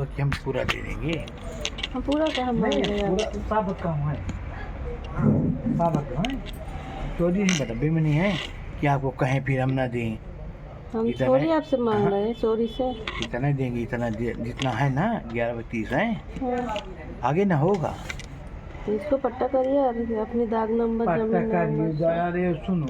होगा कि हम पूरा दे देंगे। हम पूरा क्या हम नहीं मांग रहे हैं पूरा आपसे? साबत का है, साबत का है, चोरी नहीं बता बेमनी है कि आपको कहें फिर हम ना दें। हम इतना चोरी आपसे मांग हाँ, रहे हैं, चोरी से? इतना देंगे, इतना जितना है ना 11 32 है, हाँ, आगे ना होगा। तो इसको पट्टा करिए और अपनी दाग नंबर पट्टा जमीन करिए नंबर सब। अरे सुनो,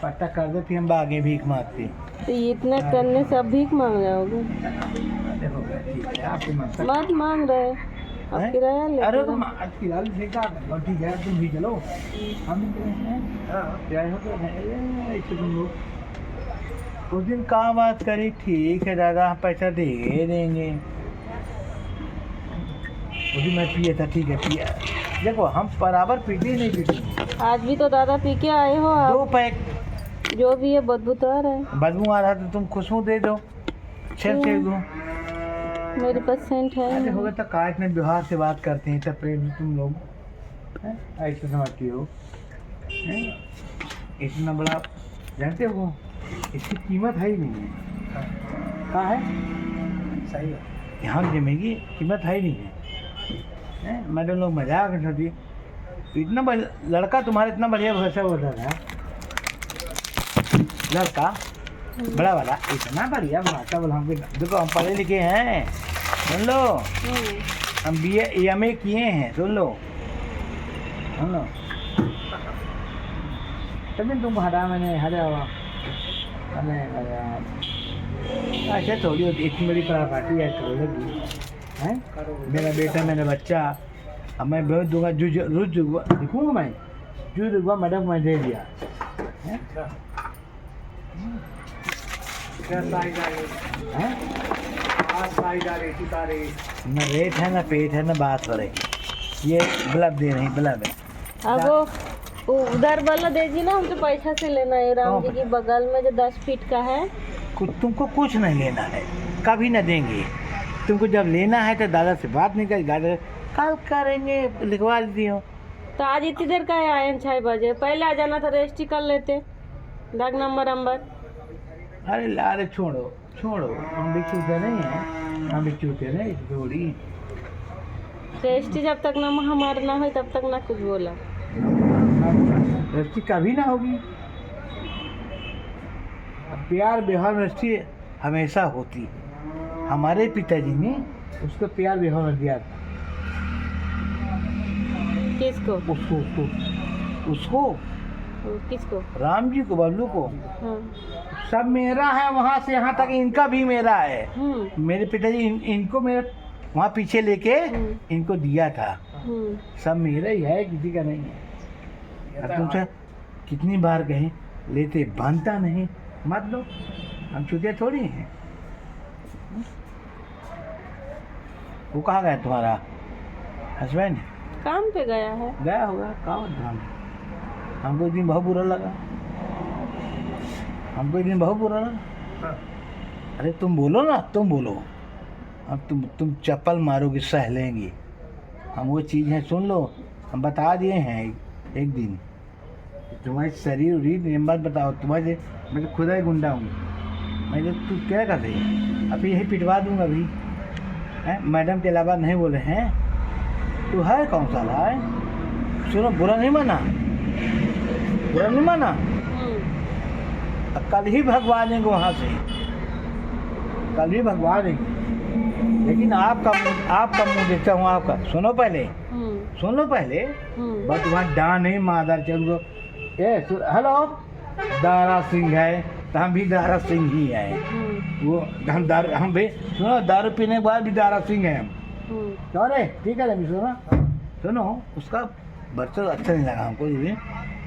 पट्टा कर दे फिर हम आगे भीख मांगते। तो ये इतना करने से अब भीख मांग जाओगे? अरे हो गया ठीक है, आपके मन से मत मांग रहे, अब हैं? किराया अरे लेते तो रहो। आज की लाल ठेका ठीक है, तुम भी चलो, हम क्या हो तो ऐसे तुम लोग उस दिन कहाँ बात करी, ठीक है दादा हम पैसा दे देंगे। उस दिन मैं पिए था, ठीक है पिया, देखो हम बराबर पीते नहीं पीते। आज भी तो दादा पी के आए हो आप। 2 पैक जो भी है बदबूदार है। बदबू आ रहा तो तुम खुशबू दे दो, छेल छेल दो। मेरे पास सेंट है अरे नहीं। होगा तो काट में व्यवहार से बात करते हैं तब प्रेम से तुम लोग हैं? ऐसे समझती हो हैं? इतना बड़ा जानते हो, इसकी कीमत है ही नहीं है। कहाँ है? सही है, यहाँ जमेगी कीमत है ही नहीं है। मैडम लोग मजाक करती, इतना लड़का तुम्हारा इतना बढ़िया भाषा बोल रहा था, लड़का बड़ा वाला इतना बढ़िया भाषा बोला हमको। देखो हम पढ़े लिखे हैं, सुन लो, हम BA किए हैं, सुन लो सुन लो, तभी तुमको हटा मैंने हटा हुआ अच्छा थोड़ी होती, इतनी बड़ी पार्टी है करो लगी हैं। मेरा बेटा मेरा बच्चा, अब मैं बहुत दूंगा रोज दिखूँगा, मैं जूझ दूंगा, मैडम मैं दे दिया हैं? न रेट है न पेट है न बात हो रही, ये बल्ब दे रही बल्ब है। अब वो उधर वाला दे दी ना, हमसे पैसा से लेना है राम जी की बगल में जो 10 फीट का है। तुमको कुछ नहीं लेना है, कभी न देंगे। तुमको जब लेना है तो दादा से बात नहीं कर, दादा कल करेंगे, लिखवा दी हो। तो आज इतनी देर का है, आए 6 बजे, पहले आ जाना था, रजिस्ट्री कर लेते, दाग नंबर। अरे लारे छोड़ो छोड़ो, हम भी चूते नहीं हैं, हम भी चूते नहीं थोड़ी। रजिस्ट्री जब तक ना हमारा ना हो तब तक ना कुछ बोला। रस्ती कभी ना होगी, प्यार व्यवहार में रस्ती हमेशा होती। हमारे पिताजी ने उसको प्यार व्यवहार दिया था। किसको? उसको किसको? राम जी को, बबलू को। हाँ। सब मेरा है, वहाँ से यहाँ तक इनका भी मेरा है। मेरे पिताजी इनको मेरे वहाँ पीछे लेके इनको दिया था, सब मेरा ही है, किसी का नहीं है। अब तुमसे कितनी बार कहें, लेते बनता नहीं, मत लो, हम चुतिया थोड़ी हैं। वो कहाँ गया तुम्हारा हस्बैंड? काम पे गया है। गया होगा काम धाम। हमको एक दिन बहुत बुरा लगा, हमको एक दिन बहुत बुरा लगा। अरे तुम बोलो ना, तुम बोलो, अब तुम चप्पल मारोगे सह लेंगे, हम वो चीज़ है सुन लो, हम बता दिए हैं एक दिन। तुम्हारे शरीर उरीर मत बताओ, तुम्हारे मैं तो खुद ही गुंडा हूँ, मैं तो तू क्या कर रही है, अभी यही पिटवा दूंगा अभी हैं। मैडम के अलावा नहीं बोले हैं, तू है कौन सा है? सुनो, बुरा नहीं माना, बुरा नहीं माना, कल ही भगवा देंगे वहाँ से, कल ही भगवा देंगे। लेकिन आपका मुँह देखता हूँ आपका। सुनो पहले, सुन लो पहले, बस वहाँ डां नहीं मादर चलो। हेलो, दारा सिंह है तो हम भी दारा सिंह ही हैं। वो हम भी सुनो, दारू पीने के बाद भी दारा सिंह है हम। क्यों रे? ठीक है अभी सुनो, उसका बच्चा अच्छा नहीं लगा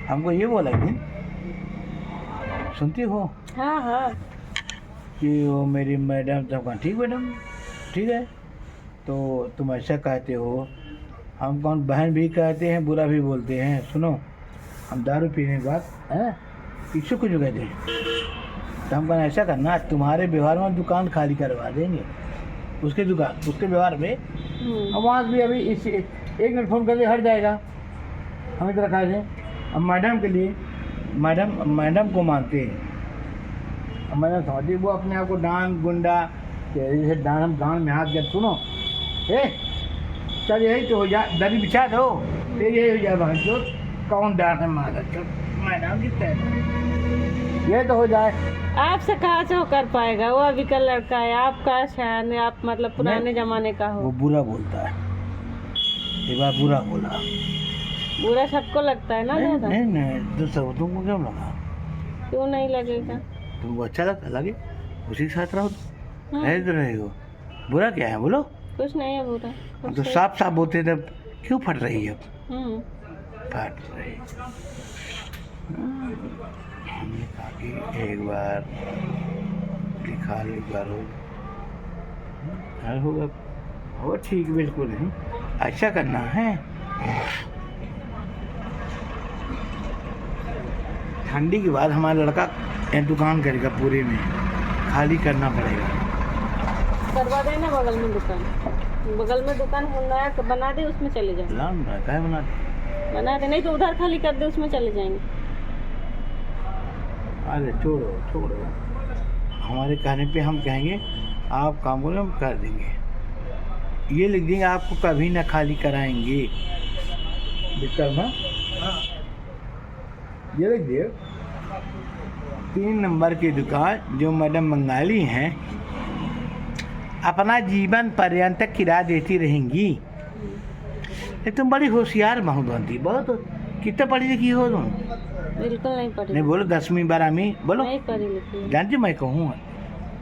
हमको ये बोला कि सुनती हो? हाँ हाँ। कि वो मेरी मैडम, तो ठीक मैडम ठीक है, तो तुम ऐसा कहते हो, हम कौन बहन भी कहते हैं, बुरा भी बोलते हैं। सुनो, हम दारू पीने के बाद हैं किसी को जो कहते हैं, तो हम कहना ऐसा करना, तुम्हारे व्यवहार में दुकान खाली करवा देंगे, उसके व्यवहार में। अब वहाँ भी अभी इस 1 मिनट फ़ोन करके हट जाएगा, हम इधर रखा दें। अब मैडम के लिए मैडम को मानते हैं, मैडम समझती, वो अपने आप को डांग गुंडा तेरे से गांड में हाथ गया सुनो। ए चल यही तो हो जाए, दरी बिछा दो फिर यही हो जाए भाई जो कौन डांट है मारा। चल मैं नाम कितना है ये तो हो जाए। आपसे कहाँ से वो कर पाएगा, वो अभी का लड़का है, आपका शहर है, आप मतलब पुराने जमाने का वो हो। बुरा बोलता है, एक बार बुरा बोला। बुरा सबको लगता है ना नहीं ज्यादा। नहीं नहीं तो सब तुमको क्यों लगा? क्यों नहीं लगेगा? तुमको अच्छा लगता लगे उसी के साथ रहो, हाँ, रहे तो रहे हो। बुरा क्या है बोलो? कुछ नहीं है बुरा। हम तो साफ साफ बोलते थे, क्यों फट रही है अब? हम्म, फट रही। हमने कहा कि एक बार लिखा लो, एक बार हो हल होगा। वो ठीक बिल्कुल नहीं, अच्छा करना है। ठंडी के बाद हमारा लड़का दुकान करेगा, पूरे में खाली करना पड़ेगा। करवा देना बगल में दुकान, बगल में दुकान नया बना दे, उसमें चले जाए। क्या बना दे, नहीं तो उधर खाली कर दे, उसमें चले जाएंगे। अरे छोड़ो छोड़ो, हमारे कहने पे हम कहेंगे आप काम बोले हम कर देंगे। ये लिख देंगे आपको कभी ना खाली कराएंगे। विक्रम ये लिख दिए 3 नंबर की दुकान जो मैडम बंगाली हैं अपना जीवन पर्यंत किराया देती रहेंगी। ये तुम बड़ी होशियार बहुत बनती, बहुत। कितना पढ़ी लिखी हो तुम? बिल्कुल नहीं पढ़ी। नहीं बोलो 10वीं 12वीं बोलो। नहीं पढ़ी लिखी। जानती मैं कहूँ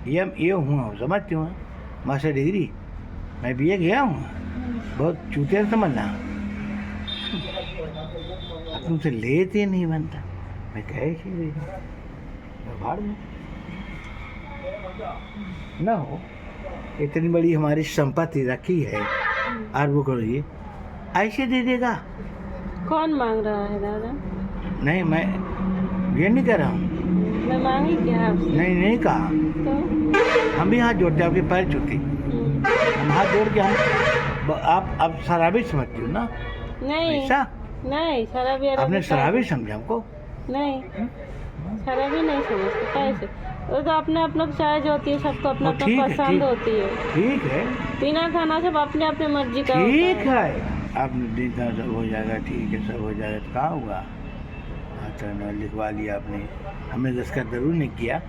ये हूँ, समझती हूँ मास्टर डिग्री, मैं बीए गया हूँ। बहुत चूतिया समझना, तुमसे लेते नहीं बनता। मैं कैसे भाड़ में ना हो, इतनी बड़ी हमारी संपत्ति रखी है और वो करो ये ऐसे दे देगा। कौन मांग रहा है दादा? नहीं मैं ये नहीं कर रहा हूँ। मैं मांगी क्या आपसे? नहीं नहीं कहा, तो हम भी हाथ जोड़ते आपके पैर छूते, हम हाथ जोड़ के हम आप शराबी समझती हो ना? नहीं ऐसा नहीं, शराबी आपने शराबी समझा हमको? नहीं, शराबी नहीं समझते कैसे? वो तो अपने अपना चॉइस होती है, सबको अपना अपना ठीक है, पसंद ठीक। होती है। ठीक है पीना खाना सब अपने अपने मर्जी का ठीक होता है। है, आपने देखा सब हो जाएगा, ठीक है सब हो जाएगा तो कहाँ हुआ? अच्छा ना लिखवा लिया आपने, हमने दस्तखत जरूर नहीं किया,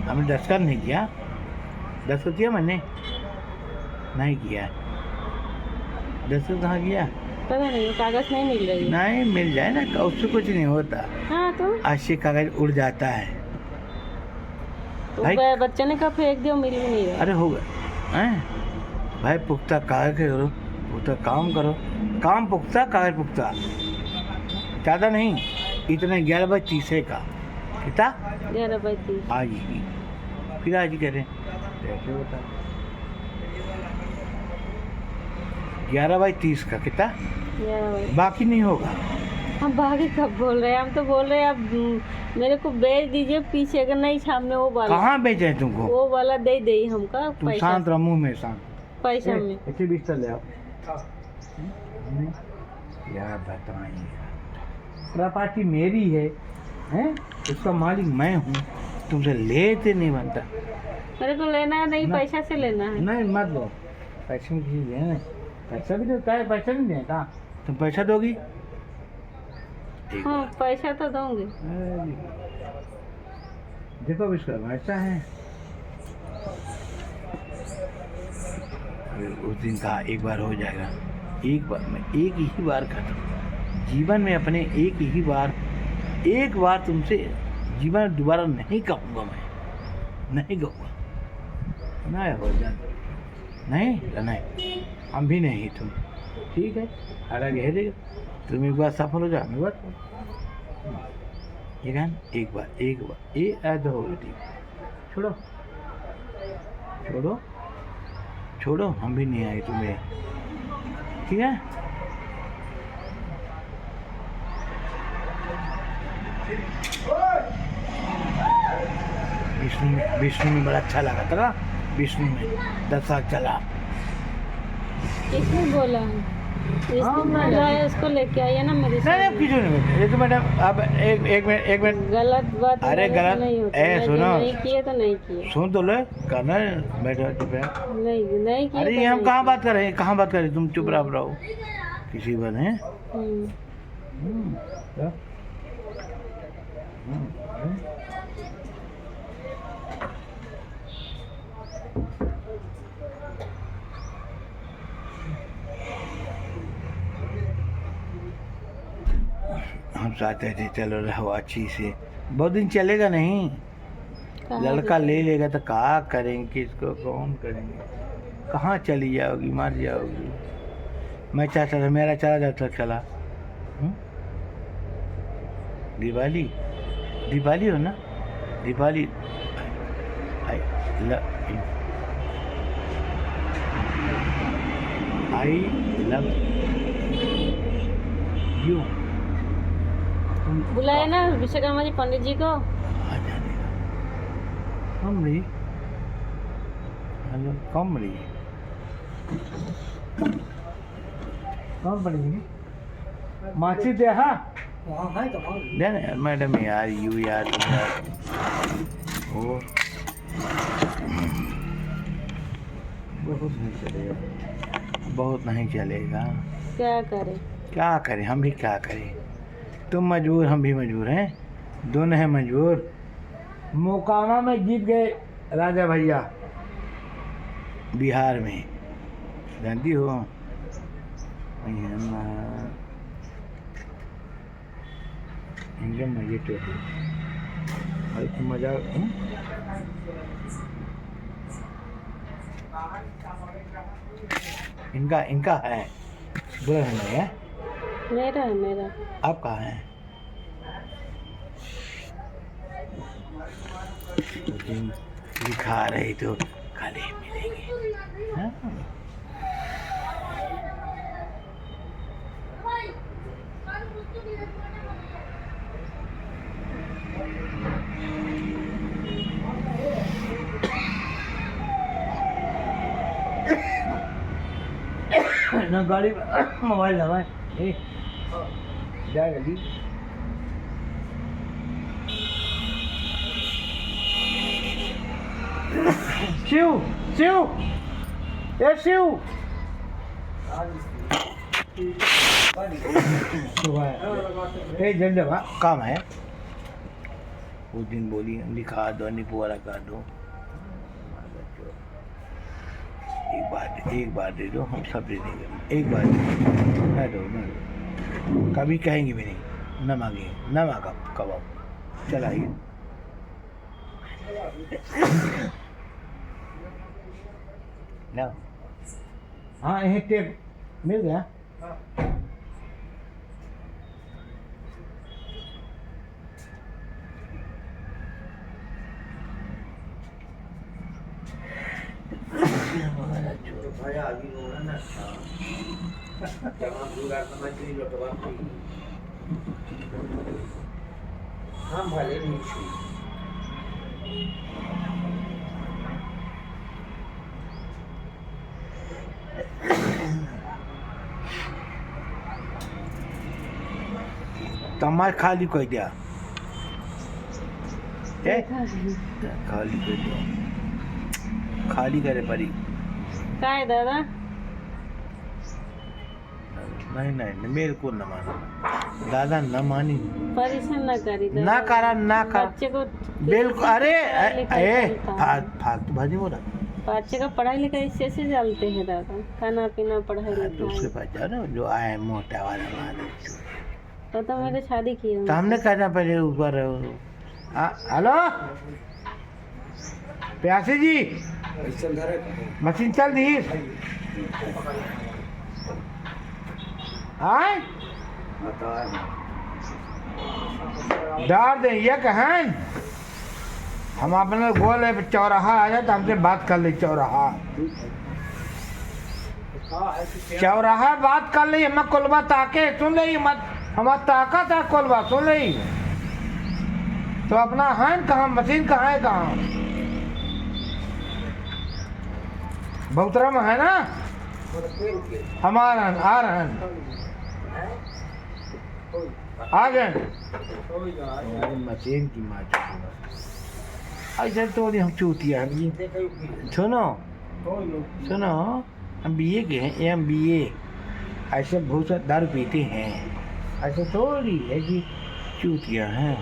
हमने दस्तखत नहीं किया। दस्तखत किया मैंने? नहीं किया। दस्तखत कहाँ किया? पता नहीं, वो कागज नहीं मिल रही है। नहीं मिल जाए ना, उससे कुछ नहीं होता। हाँ तो अच्छे कागज उड़ जाता है भाई। बच्चे ने कहा फेंक दिया, मिल भी नहीं रहा। अरे होगा हैं भाई, पुख्ता कागज करो, पुख्ता काम करो, काम पुख्ता कागज पुख्ता, ज़्यादा नहीं। इतने 11/30 का कितना? 11/30 आज ही, फिर आज ही करें कैसे होता? 11/30 का कितना? 11/30। बाकी नहीं होगा। हम बाकी कब बोल रहे हैं? हम तो बोल रहे हैं अब मेरे को बेच दीजिए पीछे, अगर नहीं सामने वो वाला। कहाँ बेचे तुमको? वो वाला दे दे हमका तुम पैसा। शांत रहो, मुँह में शांत। पैसा में इतने बिस्तर ले आओ। यार बताइए, प्रॉपर्टी मेरी है, हैं? उसका मालिक मैं हूँ, तुमसे लेते नहीं बनता। मेरे को लेना है नहीं, ना। पैसा से लेना है। नहीं मत लो, पैसे में चीज़ है, पैसा भी देता है, पैसा नहीं देता। तुम पैसा दोगी? हाँ पैसा तो दूंगी। देखो इसका ऐसा है, उस दिन कहा एक बार हो जाएगा, एक बार में एक ही बार खत्म जीवन में अपने, एक बार तुमसे जीवन दोबारा नहीं कहूँगा, मैं नहीं कहूँगा। नहीं हो जाए, नहीं हम भी नहीं, तुम ठीक है, अलग है देगा। तुम एक बार सफल हो जाओ, मैं बात ये कहना एक बार ये ऐसा होगा, ठीक। छोड़ो छोड़ो छोड़ो, हम भी नहीं आए तुम्हें, ठीक है? विष्णु में बड़ा अच्छा लगा था, विष्णु में 10 साल चला। किसने बोला है? जिसको बोल रहा है उसको लेके आइए ना मेरे नहीं साथ। नहीं किसी नहीं, ये तो मैडम अब एक मिनट गलत बात अरे मेरे से गलत नहीं होती। ए मैं जो सुनो नहीं किए तो नहीं किए। सुन तो ले करना बैठो चुप रह। नहीं किए अरे तो ये हम नहीं कहाँ किए। बात कर रहे हैं, कहाँ बात कर रहे हैं, तुम चुप रहो किसी बात है। हम्म, क्या? हम चाहते थे चलो रहो अच्छी से, बहुत दिन चलेगा नहीं, कहाँ लड़का ले लेगा तो क्या करेंगे, किसको कौन करेंगे, कहाँ चली जाओगी, मर जाओगी। मैं चाहता था मेरा चला जाता चला। दिवाली दिवाली हो ना, दिवाली आई लव यू। बुलाए ना विश्वकर्मा जी पंडित जी को। आ जाने कमरी, हेलो कमरी कौन पड़ेगी माची दे। हाँ दे ना यार मैडम यार, यू यार तुम यार ओ बहुत नहीं चलेगा, बहुत नहीं चलेगा। क्या करे? क्या करें, हम भी क्या करें, तुम मजबूर हम भी मजबूर हैं, दोनों हैं मजबूर। मोकामा में जीत गए राजा भैया बिहार में, जानती हो। इनके मजे टोटे भाई तुम मजा इनका इनका है बुरा नहीं है। मेरा है मेरा। आप कहाँ हैं? दिन दिखा रही तो खाली मिलेंगे। हाँ? ना गाड़ी मोबाइल हमारे जा जल्दी। शिव शिव ए शिव ए जल्दी काम है। उस दिन बोली लिखा दो निपुआरा कर दो, एक बार दे दो, हम सब दे देंगे, एक बार न दो न दो, कभी कहेंगे भी नहीं, न मांगे न मांगा कबाब चलाइए। ना हाँ यही टेप मिल गया। हम भले नहीं तमार खाली कोई दिया खाली कोई दिया खाली करे परी काय दादा? नहीं नहीं मेरे को न माना दादा, न मानी परेशान ना करी दादा। ना करा ना कर बच्चे को बिल्कुल। अरे फालतू भाजी बोला, बच्चे का पढ़ाई लिखाई कैसे चलते हैं दादा? खाना पीना पढ़ाई तो उसके लिखाई पास जाओ ना, जो आए मोटा वाला मारे तो मेरे शादी की है। तो हमने करना पहले ऊपर। हेलो प्यासी जी, मशीन चल दी आए डाल दे ये कहें हम अपने गोल है चौराहा आ जाए तो हमसे बात कर ले। चौराहा चौराहा बात कर ली, हमें कोलबा ताके सुन ली मत, हमारा ताकत है कोलबा सुन ली। तो अपना है कहाँ, मशीन कहाँ है, कहाँ बहुतरा में है ना, हम आ रहे हैं आ गए। अरे मचेन की माँ ऐसा तो हम चूतिया सुनो सुनो, हम बीए के हैं, हम बीए ऐसे बहुत सारे दारू पीते हैं, ऐसे थोड़ी है कि चूतिया हैं।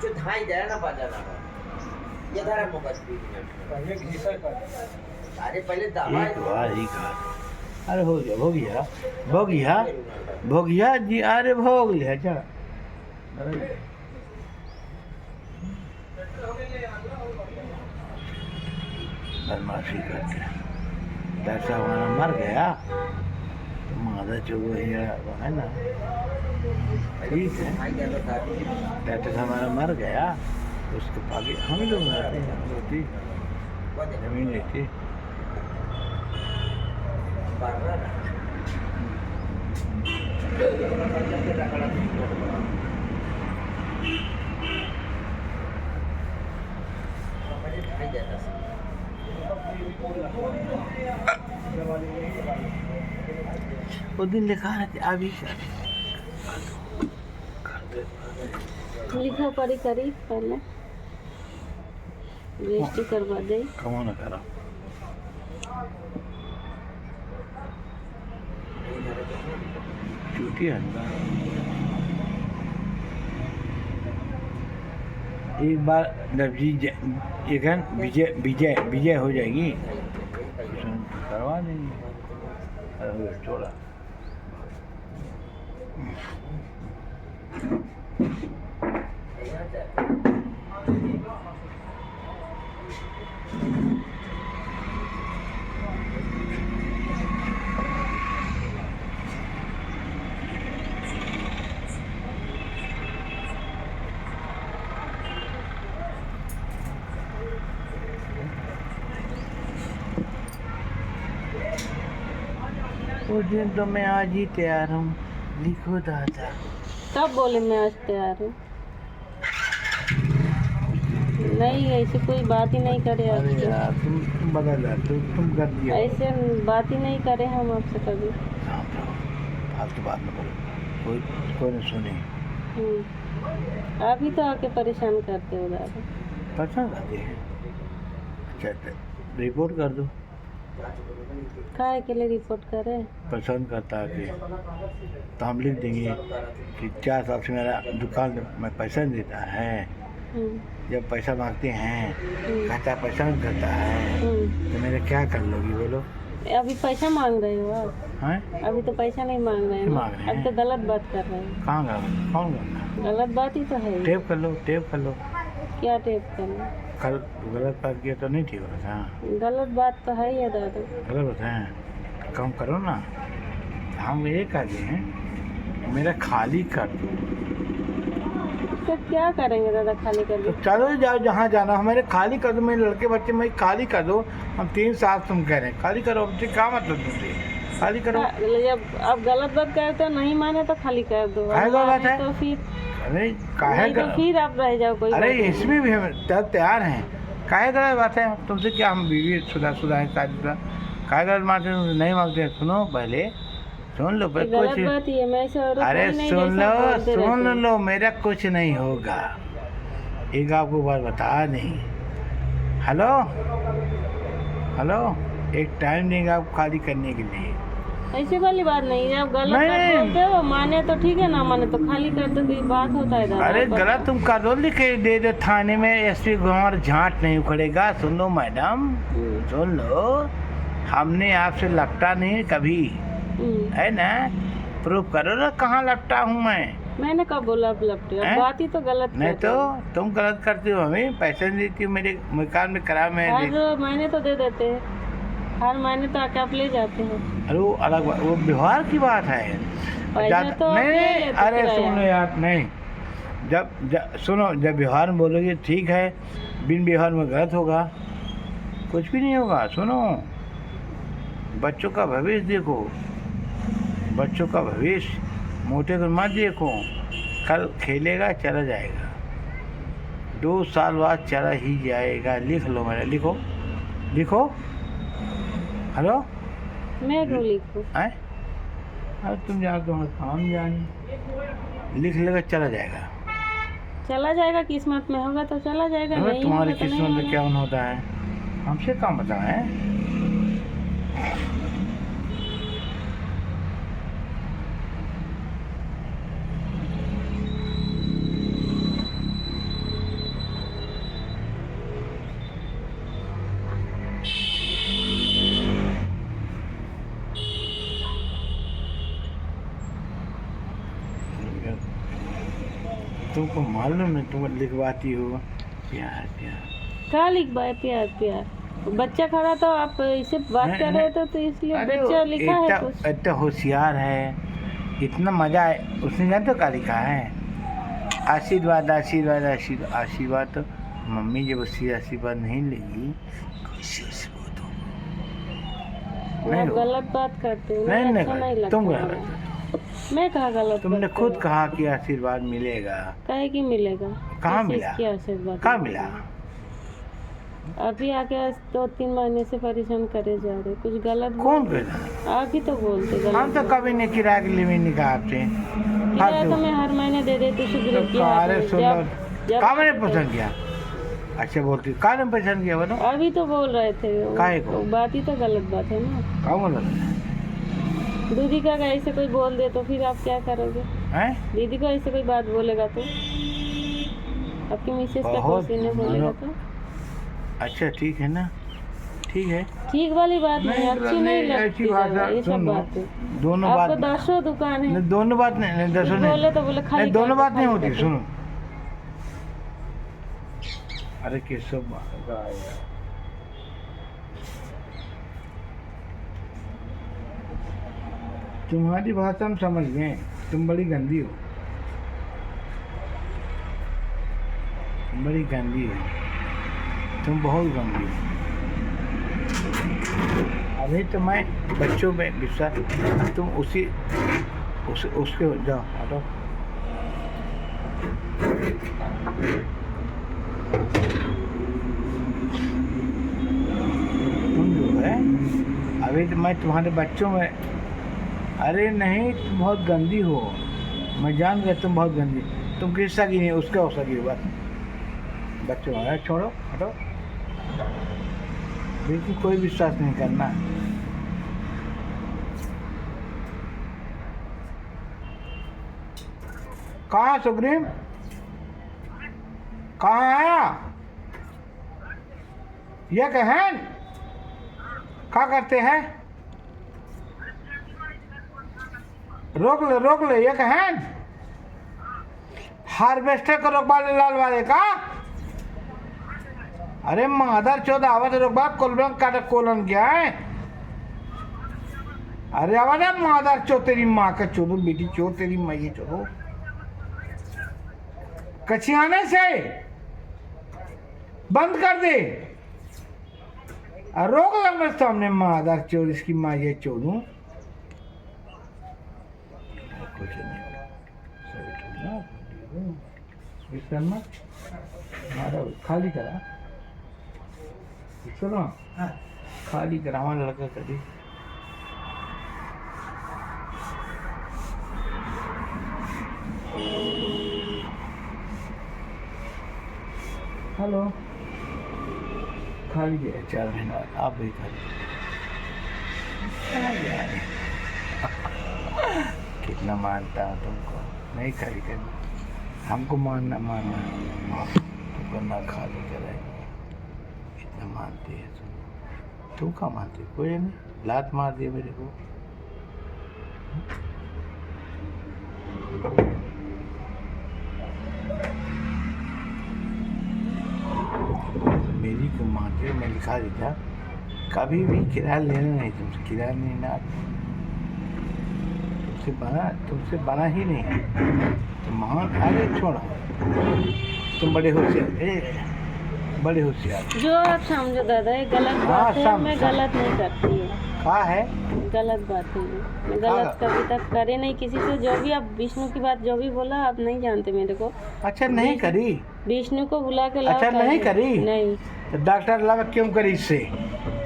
जो धाई दे ना बाजार ये धारा मुकस भी अरे पहले दवा ही का। अरे हो गया भोगिया जी, अरे भोग लिया चल। बदमाशी करते हैं, पैसा हमारा मर गया तो मादा चुगो है ना, ठीक है। पैसा हमारा मर गया उसके आगे हम लोग रहते हैं, जमीन लेती वो दिन लिखा है अभी लिखा पढ़ी करी पहले रजिस्ट्री करवा दे। कौन करा चूती है। एक बार जब विजय विजय विजय हो जाएगी करवा देंगे। अरे छोड़ा उस दिन तो मैं आज ही तैयार हूँ, लिखो दादा। कब बोले मैं आज तैयार हूँ? नहीं ऐसे कोई बात ही नहीं करे अरे यार तुम बदल जाते, तुम कर दिया। ऐसे बात ही नहीं करे हम आपसे कभी। फालतू बात न बोलो, कोई नहीं सुने। आप ही तो आके परेशान करते हो दादा। परेशान करते हैं, अच्छा रिपोर्ट कर दो। काय के लिए रिपोर्ट करें? पसंद करता है तो हम लिख देंगे कि 4 साल से मेरा दुकान में पैसा नहीं देता है, जब पैसा मांगते हैं कहता पैसा नहीं करता है, तो मेरे क्या कर लोगी बोलो? अभी पैसा मांग रहे हो आप? हैं? अभी तो पैसा नहीं मांग रहे हैं, अब तो गलत बात कर रहे हैं। कहाँ गलत? कौन गलत? गलत बात ही तो है। टेप कर लो, टेप कर लो। क्या टेप करना? कल गलत बात किया तो नहीं ठीक होता। गलत बात तो है ये दादा। गलत होता है, कम करो ना। हम ये कहते हैं मेरा खाली कर दो। तो क्या करेंगे दादा खाली कर तो दो? चलो जाओ जहाँ जाना हमारे खाली कर दो। मेरे लड़के बच्चे मैं खाली कर दो। हम 3 साल तुम कह रहे हैं खाली करो, मुझे क्या मतलब तुमसे खाली करो? जब आप गलत बात करते हो नहीं माने तो खाली कर दो। बात है तो फिर अरे काहे तो फिर आप रह जाओ कोई। अरे इसमें भी हम तैयार हैं। काहे गलत बात है? तुमसे क्या हम बीवी शुदा है शादीशुदा? काहे गलत बात है? नहीं मांगते। सुनो पहले सुन लो कुछ। अरे सुन लो मेरा कुछ नहीं होगा। एक आपको बात बता नहीं। हेलो हेलो, एक टाइम देंगे आपको खाली करने के लिए। ऐसे वाली बात नहीं है। आप गलत बात बोलते हो, माने तो ठीक है, ना माने तो खाली कर दो। कोई बात होता है दादा? अरे गलत तुम कर दो, लिखे दे दो थाने में। एसपी घुमार झांट नहीं उखड़ेगा। सुन लो मैडम, सुन लो, हमने आपसे लपटा नहीं कभी, है ना? प्रूफ करो ना कहाँ लपटा हूँ मैं। मैंने कब बोला आप लपटे? बात ही तो गलत नहीं तो तुम गलत करते हो। हमें पैसे नहीं देती हो, मेरे मकान में करा मैं हर महीने तो दे देते हैं, हर महीने तो आके आप ले जाते हैं। अरे वो अलग बात, वो व्यवहार की बात है। तो नहीं अरे सुनो यार, नहीं सुनो, जब व्यवहार में बोलोगे ठीक है, बिन व्यवहार में गलत होगा, कुछ भी नहीं होगा। सुनो, बच्चों का भविष्य देखो, बच्चों का भविष्य मोटे को मत देखो, कल खेलेगा चला जाएगा, 2 साल बाद चला ही जाएगा। लिख लो मेरा, लिखो लिखो। हेलो, मैं क्यों लिखूं? आए, अरे तुम जाओ, तुम्हारा काम जानी, लिख लेगा चला जाएगा। चला जाएगा, किस्मत में होगा तो चला जाएगा, अरे नहीं तुम्हारी होगा तो किस्मत नहीं में होगा। क्या होता है, हमसे काम बताओ है। तुमको मालूम है, तुम लिखवाती हो प्यार प्यार। क्या लिखवाए प्यार प्यार? बच्चा खड़ा तो आप इसे बात नहीं, कर रहे थे तो इसलिए अरे बच्चा लिखा है इतना कुछ। इतना होशियार है, इतना मजा है। उसने जानते हो क्या लिखा है? आशीर्वाद आशीर्वाद आशीर्वाद आशीर्वाद। तो मम्मी जब उससे आशीर्वाद नहीं लेगी, कैसे आशीर्वाद हो? नहीं आप हो। गलत बात करते हो, नहीं अच्छा नहीं लगता तुम मुझे। गलत। मैं कहा गलत तुमने करती खुद हूँ? कहा कि आशीर्वाद मिलेगा। काहे की मिलेगा? कहाँ किस मिला? चीज़ की आशीर्वाद कहाँ मिलेगा? मिला? अभी आके 2-3 महीने से परेशान करे जा रहे, कुछ गलत कौन बोल- कहता? आप ही तो बोलते गलत। हम तो कभी नहीं किराए के लिए भी नहीं कहा आपसे। किराया तो मैं हर महीने दे देती हूँ तो ग्रुप के हाथ कारे में। सुनो, जब कहाँ मैंने पसंद किया? अच्छा बोलती, कहाँ ने पसंद किया बोलो? अभी तो बोल रहे थे काहे को? वो बात ही तो गलत बात है ना। कहाँ बोल रहे दीदी का अगर ऐसे कोई बोल दे तो फिर आप क्या करोगे? हैं? दीदी को ऐसे कोई बात बोलेगा तो आपकी मिसेस का बहुत कोई ने बोलेगा तो अच्छा ठीक है ना, ठीक है। ठीक वाली बात नहीं, अच्छी नहीं लगती ऐसी बात जरा, ये सब सुनो, बातें। दोनों आपको बात 10 दुकान है, नहीं, दोनों बात नहीं, दसों बोले नहीं, तो बोले खाली नहीं, दोनों कर दो, बात नहीं खाली होती। कर दो। सुनो, अरे केशव तुम्हारी भाषा हम समझ गए, तुम बड़ी गंदी हो, तुम बड़ी गंदी हो, तुम बहुत गंदी हो। अभी तो मैं बच्चों में विश्वास, तुम उसके जाओ हटो। तुम जो है, अभी तो मैं तुम्हारे बच्चों में, अरे नहीं तुम बहुत गंदी हो, मैं जान गया तुम बहुत गंदी। तुम किस सगी नहीं, उसका हो सगी हो बस। बच्चों है, छोड़ो हटो, बिल्कुल कोई विश्वास नहीं करना। कहाँ सुग्रीव, कहाँ आया? ये कहन क्या करते हैं? रोक ले ये कहन, हार्वेस्टर को रोकवा ले लाल वाले का। अरे मादर चौदह आवाज रोकवा, कोलरंग काटा कोलन क्या है? अरे आवाज है मादर चो, तेरी माँ का चोदो, बेटी चो, तेरी माँ ये चोदो कचियाने से बंद कर दे। रोक लो मेरे सामने मादर चोर, इसकी माँ ये चोदू। कुछ नहीं, खाली करा, सुनो खाली करा हमारा लड़का कभी। हेलो, खाली है 4 महीना, आप भी खाली। कितना मानता हूँ तुमको, नहीं खाली करना, हमको मानना तुमको ना खाली कराएंगे। इतना मानते हैं तुम क्या मानते? कोई नहीं, लात मार दिया मेरे को। मेरी को मानते, मैं लिखा देता, कभी भी किराया लेना नहीं तुमसे, किराया नहीं ना, तुमसे बना ही नहीं। तुम महान, अरे छोड़ो, तुम बड़े होशियार, बड़े होशियार। जो आप समझो दादा, ये गलत हाँ, बात है, मैं समझ। गलत नहीं करती है, कहा है गलत बात है ये। मैं गलत कभी तक करे नहीं किसी से। जो भी आप विष्णु की बात जो भी बोला, आप नहीं जानते मेरे को। अच्छा नहीं करी? विष्णु को बुला के लाओ। अच्छा नहीं करी? नहीं, तो डॉक्टर लगा क्यों करी इससे?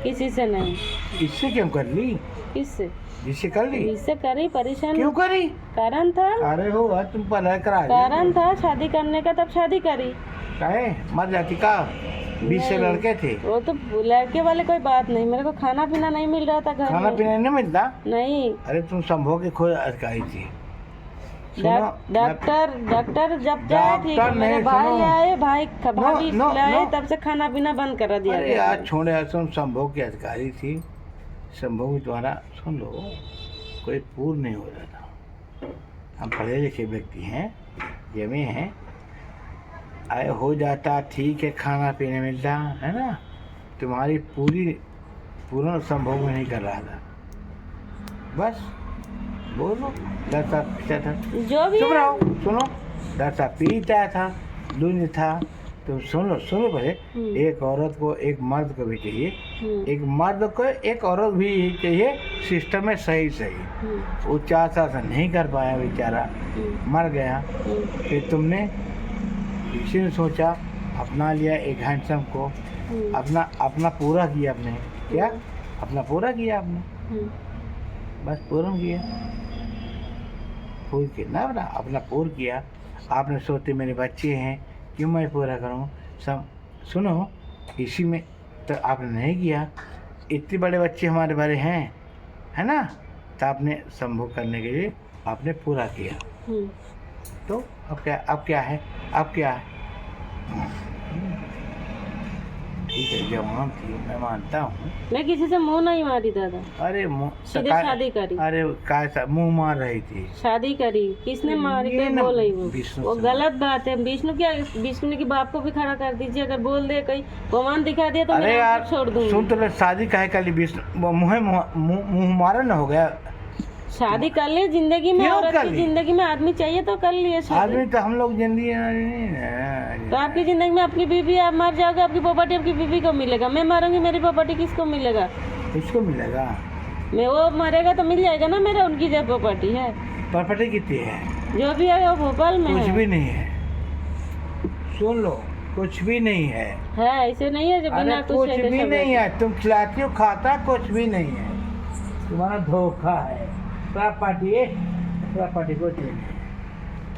किसी से नहीं। इससे क्यों कर ली? किससे? जिससे कर ली? इससे करी, परेशान क्यों करी? कारण था, अरे हो तुम पढ़ाई करा रही। कारण था शादी करने का, तब शादी करी। काहे मर जाती का? 20 से नहीं। लड़के थे। वो तो लड़के वाले कोई बात नहीं, मेरे को खाना पीना नहीं मिल रहा था घर खाना में। पीना नहीं मिलता? नहीं। अरे तुम संभव के खोज अटकाई थी। डॉक्टर जब जाए ठीक है, मेरे भाई ले आए, भाभी ले आए, तब से खाना पीना बंद करा दिया। अरे यार छोड़े यार, तुम संभव की अधिकारी थी। संभव के द्वारा सुन लो, कोई पूर्ण नहीं हो रहा था। हम पढ़े लिखे व्यक्ति हैं, जमे हैं, आए हो जाता ठीक है, खाना पीने मिलता है ना। तुम्हारी पूर्ण संभव में नहीं कर रहा था। बस बोलो 10 साल पीता था, जो भी चुप रहो। सुनो 10 साल पीता था, दूध था। तो सुनो पहले, एक औरत को एक मर्द को भी चाहिए, एक मर्द को एक औरत भी चाहिए सिस्टम में सही। वो 4 साल से नहीं कर पाया, बेचारा मर गया। फिर तुमने किसी ने सोचा, अपना लिया एक हैंडसम को, अपना पूरा किया आपने। क्या अपना पूरा किया आपने? बस पूर्ण किया, पूर्ण किया ना, अपना पूर्ण किया। आपने सोचते मेरे बच्चे हैं, क्यों मैं पूरा करूँ? सब सुनो, इसी में तो आपने नहीं किया। इतने बड़े बच्चे हमारे बड़े हैं, है ना, तो आपने संभव करने के लिए आपने पूरा किया। तो अब क्या है? ठीक है, जवान थी, मैं मानता हूँ। मैं किसी से मुंह नहीं मारी दादा। अरे सीधे शादी करी। अरे का मुंह मार रही थी? शादी करी, किसने मारी? ये कोई ना बोल रही विष्णु वो से। गलत बात है। विष्णु की बाप को भी खड़ा कर दीजिए, अगर बोल दे कहीं प्रमाण दिखा दिया तो अरे मैं यार छोड़ दूंगी। सुन तो ले, शादी काहे कर ली? विष्णु मुँह मारा न हो गया। शादी कर लिए जिंदगी में, क्यों औरत कर की ली? जिंदगी में आदमी चाहिए तो कर लिए शादी। आदमी तो हम लोग जिंदगी तो आपकी जिंदगी में अपनी बीवी, आप मर जाओगे, आपकी प्रॉपर्टी आपकी बीवी को मिलेगा। मैं मरूंगी, मेरी प्रॉपर्टी किसको मिलेगा? किसको मिलेगा? मैं वो मरेगा तो मिल जाएगा ना, मेरा उनकी जो प्रॉपर्टी है। प्रॉपर्टी कितनी है? जो भी है वो भोपाल में कुछ है। भी नहीं है। सुन लो, कुछ भी नहीं है। ऐसे नहीं है जो बिना अरे कुछ भी नहीं है। तुम खिलाती हो, खाता कुछ भी नहीं है। तुम्हारा धोखा है। प्रॉपर्टी कुछ नहीं।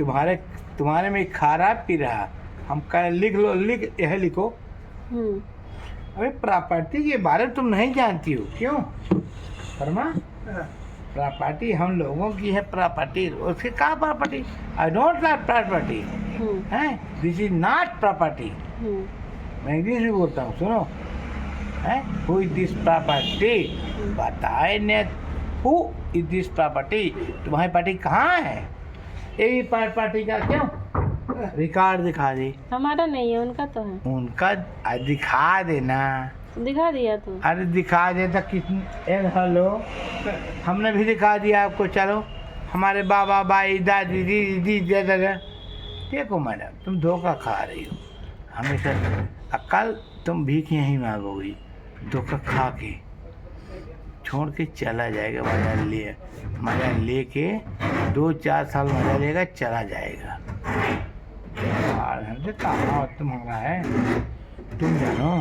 तुम्हारे में खराब पी रहा। हम कह यह लिखो। अबे प्रॉपर्टी के बारे में तुम नहीं जानती हो, क्यों फरमा? प्रॉपर्टी हम लोगों की है। प्रॉपर्टी उसकी कहाँ property? I don't like property है। This is not property. मैं इंग्लिश भी बोलता हूँ, सुनो है। Who is this property? बताए ने हु इज दिस प्रॉपर्टी? तुम्हारी पार्टी कहाँ है? यही पार्टी का क्यों रिकॉर्ड दिखा दे। हमारा नहीं है, उनका तो है। उनका दिखा देना। दिखा दिया तो। अरे दिखा दे तो कितने हेलो, हमने भी दिखा दिया आपको। चलो हमारे बाबा भाई दादी दीदी दादा। देखो मैडम, तुम धोखा खा रही हो हमेशा। कल तुम भीख यहीं मांगोगी, धोखा खा के छोड़ के चला जाएगा। मजा लेके 2-4 साल मजा लेगा, चला जाएगा। हमसे कहाँ तुम्हारा है, तुम जानो।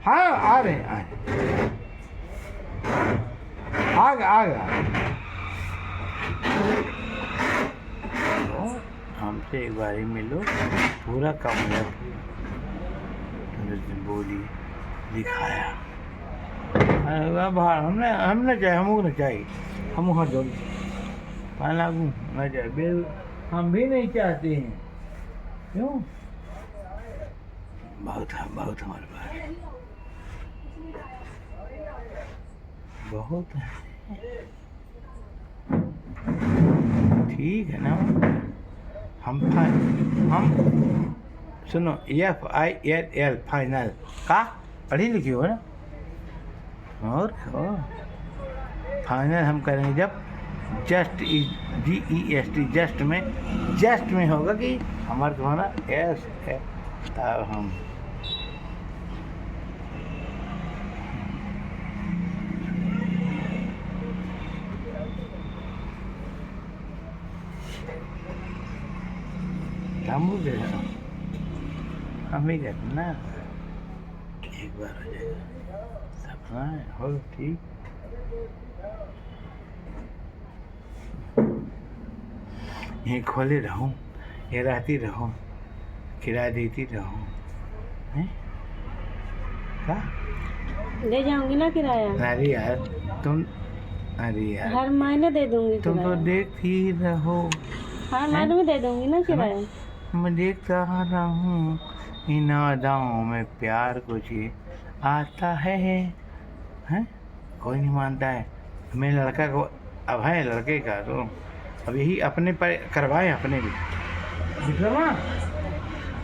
हाँ आ रहे आ गया। हमसे एक बार ही मिलो, पूरा काम हो जाए। बोली दिखाया। हमने चाहे हमको चाहिए, हम वहाँ जोड़ लागू न चाहे। हम भी नहीं चाहते हैं। क्यों? बहुत हमारे पास बहुत है। ठीक है ना। हम सुनो, FINL फाइनल का पढ़ी लिखी हो ना। और फाइनल हम करेंगे जब जस्ट GEST जस्ट में होगा कि हमारा तुम्हारा एस है तब हम हम ही कहते ना एक बार हो जाएगा सपना है हो ठीक। ये खोले रहूं ये रहती रहूं किराया देती रहूं हैं क्या ले जाऊंगी ना किराया। अरे यार तुम अरे यार हर महीने दे दूंगी तुम तो किराया। देखती रहो हर महीने में दे दूंगी ना किराया। मैं देखता रहा हूँ इन अदाओं में प्यार कुछ आता है हैं कोई नहीं मानता है। मेरे लड़का को अब है लड़के का तो अब यही अपने पर करवाए अपने भी विक्रमा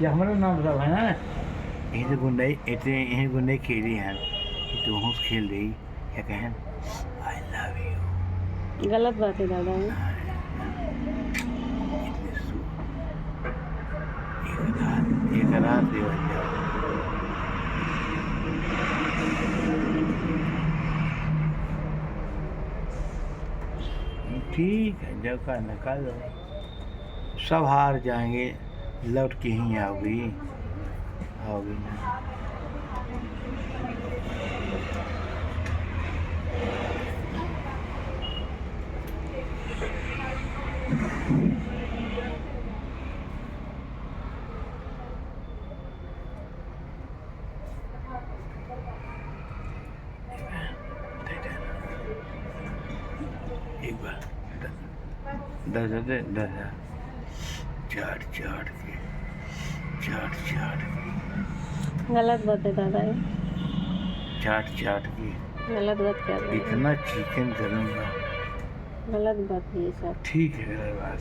या हमारा नाम सब है ना यही तो गुंडाई इतने यही गुंडाई खेली हैं तो हूँ खेल रही क्या कहें आई लव यू। गलत बात है दादा ये। एक रात देवल जाओ ठीक है जब का निकालो सब हार जाएंगे लौट के ही आओगी ना। एक बार 10,000 चाट के गलत बात है दादा ये। चाट की गलत बात कर रहे हैं। इतना चिकन करूँगा गलत बात है ये सब। ठीक है गलत बात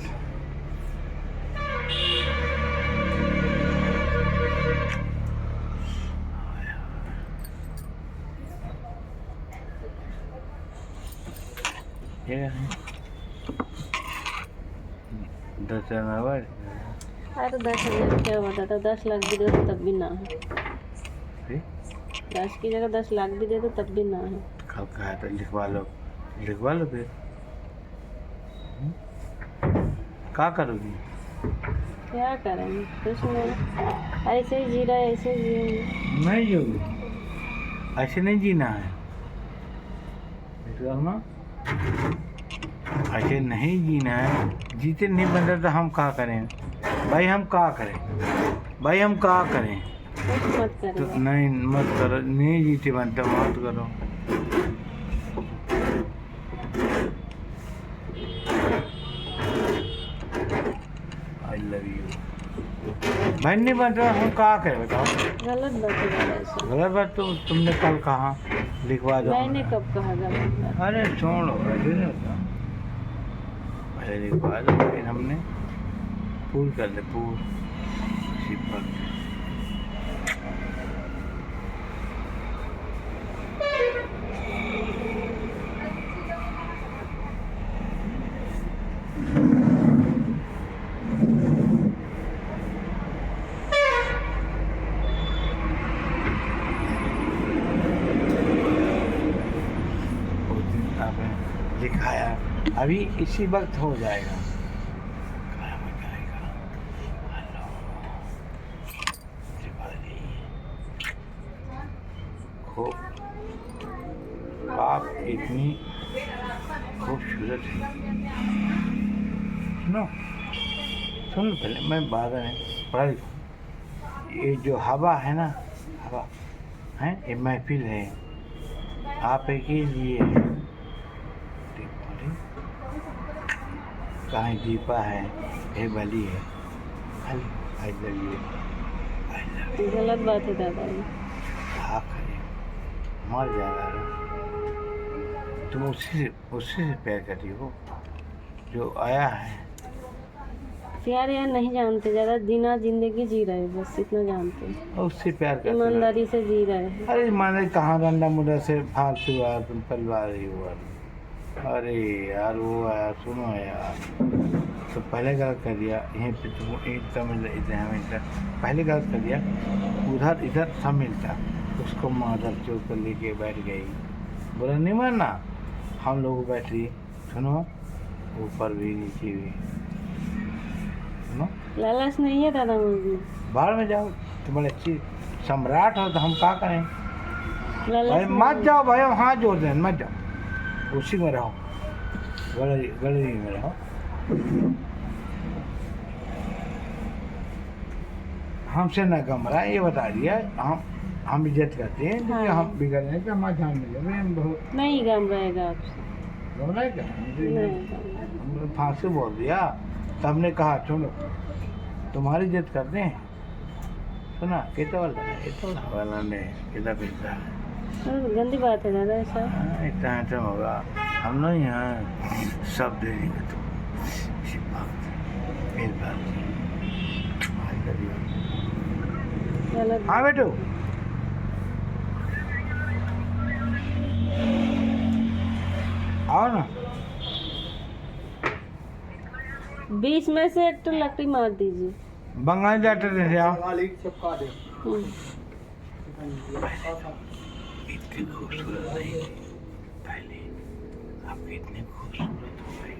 ये है 10,000 अरे 10,000 क्या बता था 10 लाख भी दे तो तब भी ना है। 10 की जगह 10 लाख भी दे तो तब भी ना है। कल कहा था लिखवा लो फिर क्या करोगी क्या करेंगे कुछ नहीं ऐसे ही जी रहा है ऐसे ही जिएंगे। नहीं जोगी ऐसे नहीं जीना है ऐसे नहीं जीना है जीते नहीं बनता तो हम क्या करें भाई हम क्या करें कुछ मत तो करो। नहीं मत करो नहीं जीते बनता मत करो। आई लव यू भाई नहीं बन रहा हम क्या करें बताओ। गलत बात है दादा ऐसे। गलत बात तो तुमने कल कहा लिखवा दो। मैंने कब कहा गलत बात। अरे छोड़ो ऐसे नहीं होता पहले लिखवा दो फिर हमने पूल कर दे पूल सिंपल। लिखाया अभी इसी वक्त हो जाएगा। खूब आप इतनी खूबसूरत है। सुन पहले मैं बात है पढ़ा लिखा ये जो हवा है ना हवा है ये महफिल है आप एक ही लिए है कहीं दीपा है ये बली है आई लव यू। गलत बात है दादा ये। हाँ करे मर जा रहा तुम उससे से प्यार करती हो जो आया है। प्यार यार नहीं जानते ज़्यादा जीना जिंदगी जी रहे बस इतना जानते हैं। और उससे प्यार करते हो। ईमानदारी से जी रहे हैं। अरे ईमानदारी कहाँ रंडा मुंडा से फालतू तुम परिवार ही हुआ अरे यार वो यार सुनो यार, तो पहले गलत कर दिया, यहीं पे तुम इधर पहले गलत कर दिया, उधर इधर सब मिलता, उसको माधर चौक कर लेके बैठ गई, बोला नहीं मरना, हम लोग बैठ रही, सुनो ऊपर भी नीचे भी, सुनो लालच नहीं है दादा मुझे, बाहर में जाओ, तुम्हारे अच्छी सम्राट हो तो हम क्या करें, लालच भाई नहीं मत है। जाओ भाई, हम हाथ जोड़ दें, मत जाओ, उसी में रहो, गलरी में रहो। हमसे न कमरा ये बता दिया, हम इज्जत करते हैं, हाँ। लेकिन हम बिगड़ने का हमारा ध्यान नहीं लगे, हम बहुत नहीं गम रहेगा आपसे, बोला क्या, नहीं गम रहेगा। हमने फांसी बोल दिया, तो हमने कहा सुनो तुम्हारी इज्जत करते हैं, सुना कितना वाला ने कितना पैसा है, गंदी बात है दादा ऐसा। इतना ऐसा होगा, हम लोग यहाँ सब दे देंगे तो इसी बात फिर बात गलत हाँ बेटू आओ ना, 20 में से एक तो लकड़ी मार दीजिए। बंगाली डॉक्टर से आओ। हम्म। इतनी खूबसूरत नहीं थी पहले, अब इतनी खूबसूरत हो गई,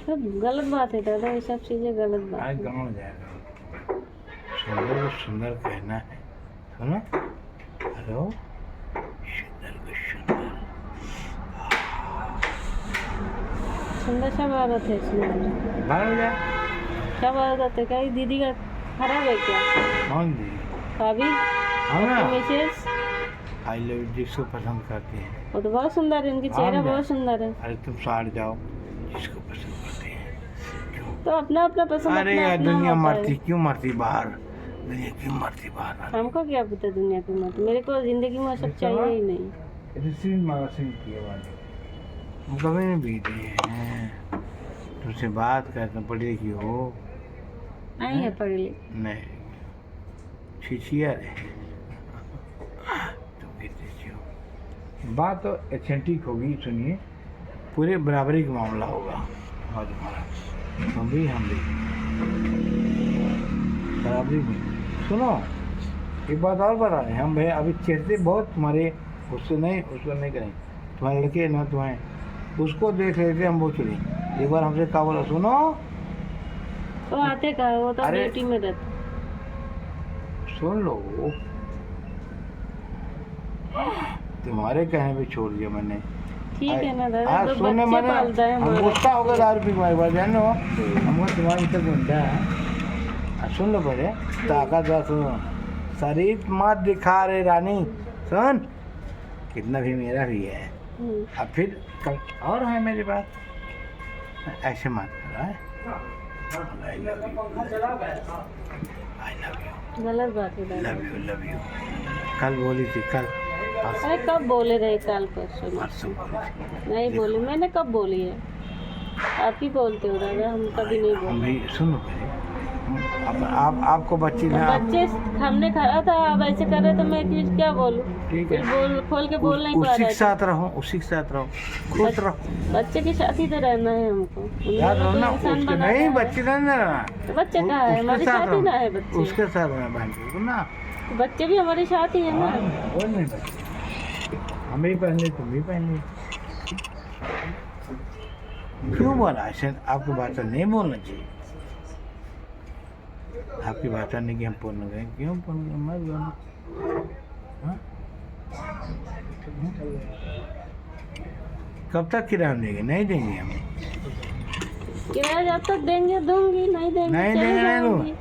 सब गलत बात है दादा, ये सब चीजें गलत बात आज है। गाँव जाएगा, सुंदर को सुंदर कहना है, सुनो हेलो, सुंदर को सुंदर, सुंदर सब औरत है, सुंदर बाहर हो जाए, सब औरत है। क्या ये दीदी का खराब है क्या? कौन दी भाभी हम ना मिसेस, आई लव जिसको पसंद करते हैं, वो तो बहुत सुंदर है, उनकी चेहरा हाँ, बहुत सुंदर है। अरे तुम साड़ जाओ जिसको पसंद करते हैं, क्यों तो अपना अपना पसंद अरे अपना यार अपना दुनिया होता है। मरती क्यों, मरती बाहर, दुनिया क्यों मरती बाहर, हमको क्या पता दुनिया की मत, मेरे को जिंदगी में सब चाहिए ही नहीं। हम कभी नहीं बीते हैं, तुमसे बात करते पढ़ी लिखी हो नहीं है पढ़ी लिखी। नहीं, छिछिया रे तुम कितने अच्छी हो, बात तो एथेंटिक होगी, सुनिए पूरे बराबरी का मामला होगा, और तुम्हारा तुम भी हम भी बराबरी में, सुनो एक बात और बता रहे हैं हम भाई, अभी चेहरे बहुत तुम्हारे, उसको नहीं करें, तुम्हारे लड़के ना तुम्हें, उसको देख लेते हम वो चले, एक बार हमसे कहा बोला सुनो, तो आते का वो तो अरे- ड्यूटी में रहता। सुन लो, तुम्हारे कहने पे छोड़ दिया मैंने, ठीक है ना दादा, आज तो सुनने बच्चे मैंने पालता है हम हमारा। गुस्सा हो गया दारू पी के बाद जानो, हमको तुम्हारी तक गुंडा है, सुन लो पहले ताकतवर, सुनो शरीर मत दिखा रे रानी, सुन कितना भी मेरा भी है, अब फिर कल और है मेरे पास, ऐसे मत करो, आई लव यू, गलत बात है दादा। लव यू, कल बोली थी, कल अरे कब बोले रहे, कल परसों में? परसों बोली थी, नहीं बोली, मैंने कब बोली है? आप ही बोलते हो दादा, हम कभी नहीं हम बोले। भी सुनो पहले, आपको बच्ची ना, बच्चे हमने खड़ा था, अब ऐसे कर रहे तो मैं क्या बोलूं? ठीक है, बोल खोल के बोल नहीं पा उसी रहा के था। साथ रहो, उसी के साथ रहो, खुश रहो, बच्चे के साथ ही तो रहना है हमको, उन याद लोगों रहो को ना, इंसान उसके बनाना नहीं है। बच्चे नहीं रहना, तो बच्चे कहाँ है? उसके हमारे साथ साथ ही रहो, ना है बच्चे, उसके साथ रहना बहन को ना, बच्चे भी हमारे साथ ही है ना। बोल नहीं बच्चे, हम भी पहन ले, तुम भी पहन ले, क्यों बोला ऐसे, आपकी भाषा नहीं बोलना चाहिए, आपकी भाषा नहीं कि हम पूर्ण करें, क्यों पूर्ण करें, मत बोलो, हाँ? कब तक किराया देंगे, नहीं देंगे हम, किराया जब तक देंगे दूंगी, नहीं देंगे नहीं चली देंगे, नहीं जाऊंगी,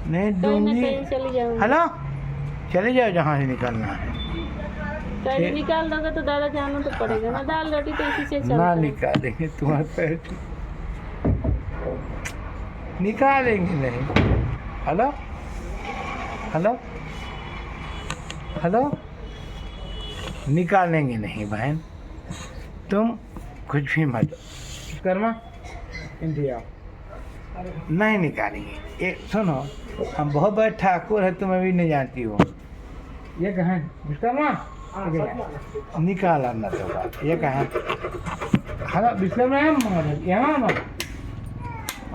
नहीं कहीं ना दूंगी, कहीं चली जाऊंगी। हेलो चले जाओ जहाँ से निकलना है, कहीं निकाल दोगे तो दादा जाना तो पड़ेगा ना, दाल रोटी तो इसी से चलता ना है। निकालेंगे तुम्हारे पैर, निकालेंगे नहीं, हेलो हेलो हेलो, निकालेंगे नहीं बहन, तुम कुछ भी मत कर्मा इंडिया नहीं निकालेंगे, एक सुनो हम बहुत बड़े ठाकुर है, तुम अभी नहीं जानती हो, ये कहें विश्वकर्मा निकाला ना तो बात ये कहा हाँ विश्वकर्मा यहाँ ना